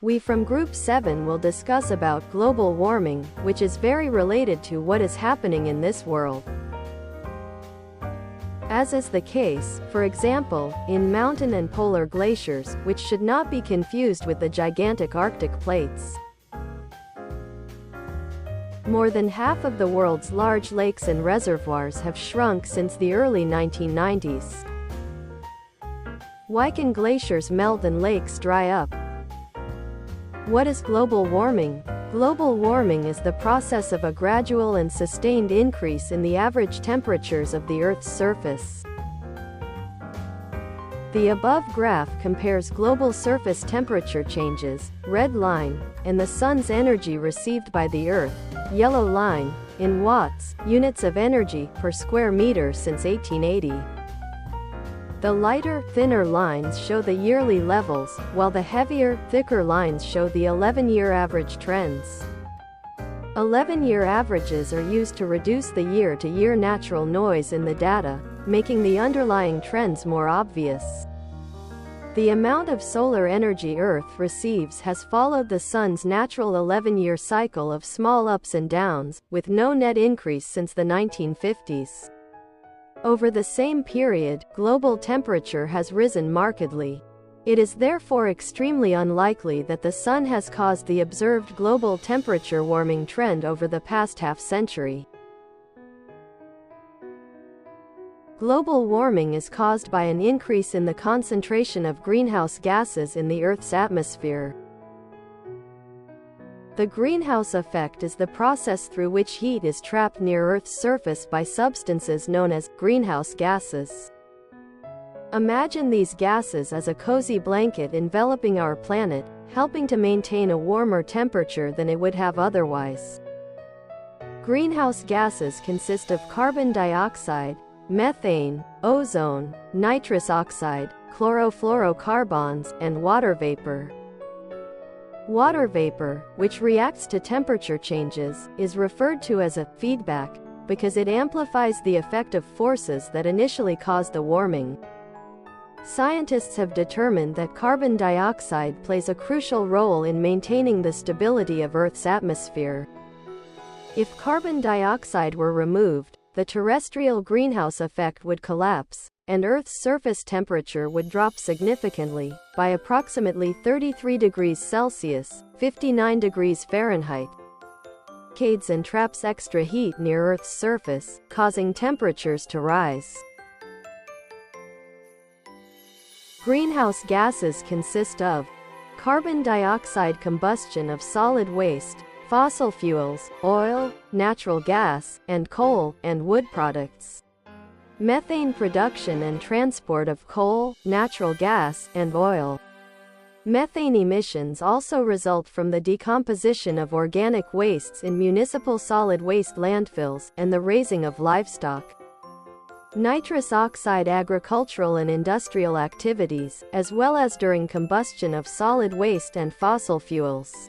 We from Group 7 will discuss about global warming, which is very related to what is happening in this world. As is the case, for example, in mountain and polar glaciers, which should not be confused with the gigantic Arctic plates. More than half of the world's large lakes and reservoirs have shrunk since the early 1990s. Why can glaciers melt and lakes dry up? What is global warming? Global warming is the process of a gradual and sustained increase in the average temperatures of the Earth's surface. The above graph compares global surface temperature changes, red line, and the sun's energy received by the Earth, yellow line, in watts, units of energy per square meter since 1880. The lighter, thinner lines show the yearly levels, while the heavier, thicker lines show the 11-year average trends. 11-year averages are used to reduce the year-to-year natural noise in the data, making the underlying trends more obvious. The amount of solar energy Earth receives has followed the Sun's natural 11-year cycle of small ups and downs, with no net increase since the 1950s. Over the same period, global temperature has risen markedly. It is therefore extremely unlikely that the Sun has caused the observed global temperature warming trend over the past half-century. Global warming is caused by an increase in the concentration of greenhouse gases in the Earth's atmosphere. The greenhouse effect is the process through which heat is trapped near Earth's surface by substances known as greenhouse gases. Imagine these gases as a cozy blanket enveloping our planet, helping to maintain a warmer temperature than it would have otherwise. Greenhouse gases consist of carbon dioxide, methane, ozone, nitrous oxide, chlorofluorocarbons, and water vapor. Water vapor, which reacts to temperature changes, is referred to as a feedback, because it amplifies the effect of forces that initially caused the warming. Scientists have determined that carbon dioxide plays a crucial role in maintaining the stability of Earth's atmosphere. If carbon dioxide were removed, the terrestrial greenhouse effect would collapse, and Earth's surface temperature would drop significantly, by approximately 33 degrees Celsius, 59 degrees Fahrenheit. Cascades and traps extra heat near Earth's surface, causing temperatures to rise. Greenhouse gases consist of carbon dioxide combustion of solid waste, fossil fuels, oil, natural gas, and coal, and wood products. Methane production and transport of coal, natural gas, and oil. Methane emissions also result from the decomposition of organic wastes in municipal solid waste landfills, and the raising of livestock. Nitrous oxide agricultural and industrial activities, as well as during combustion of solid waste and fossil fuels.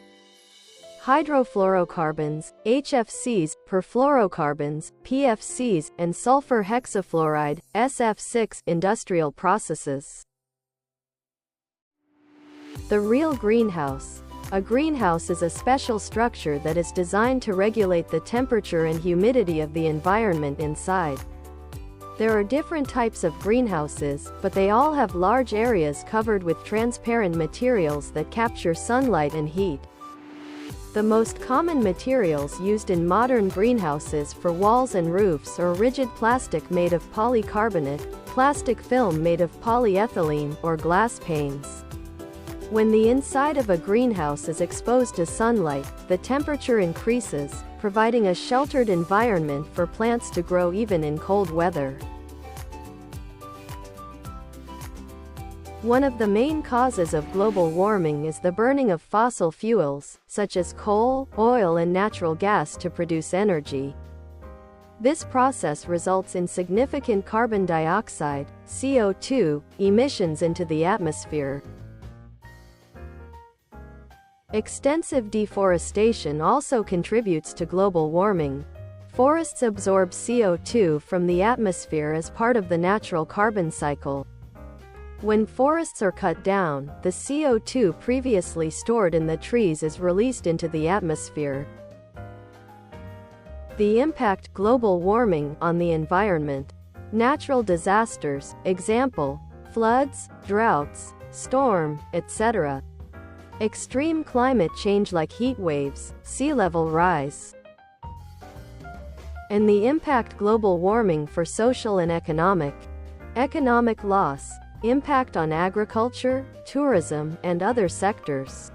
Hydrofluorocarbons, HFCs, perfluorocarbons, PFCs, and sulfur hexafluoride, SF6, industrial processes. The real greenhouse. A greenhouse is a special structure that is designed to regulate the temperature and humidity of the environment inside. There are different types of greenhouses, but they all have large areas covered with transparent materials that capture sunlight and heat. The most common materials used in modern greenhouses for walls and roofs are rigid plastic made of polycarbonate, plastic film made of polyethylene, or glass panes. When the inside of a greenhouse is exposed to sunlight, the temperature increases, providing a sheltered environment for plants to grow even in cold weather. One of the main causes of global warming is the burning of fossil fuels, such as coal, oil, and natural gas to produce energy. This process results in significant carbon dioxide, CO2, emissions into the atmosphere. Extensive deforestation also contributes to global warming. Forests absorb CO2 from the atmosphere as part of the natural carbon cycle. When forests are cut down, the CO2 previously stored in the trees is released into the atmosphere. The impact global warming on the environment. Natural disasters, example, floods, droughts, storm, etc. Extreme climate change like heat waves, sea level rise. And the impact global warming for social and economic loss, impact on agriculture, tourism, and other sectors.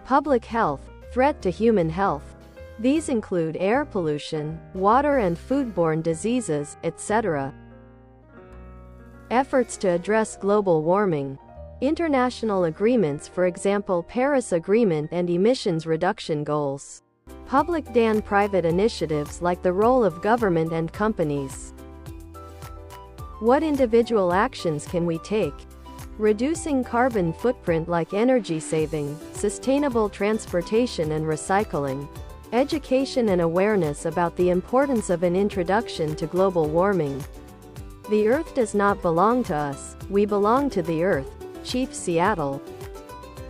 Public health, threat to human health. These include air pollution, water and foodborne diseases, etc. Efforts to address global warming. International agreements, for example Paris Agreement and emissions reduction goals. Public and private initiatives like the role of government and companies. What individual actions can we take? Reducing carbon footprint like energy saving, sustainable transportation and recycling. Education and awareness about the importance of an introduction to global warming. The Earth does not belong to us, we belong to the Earth. Chief Seattle.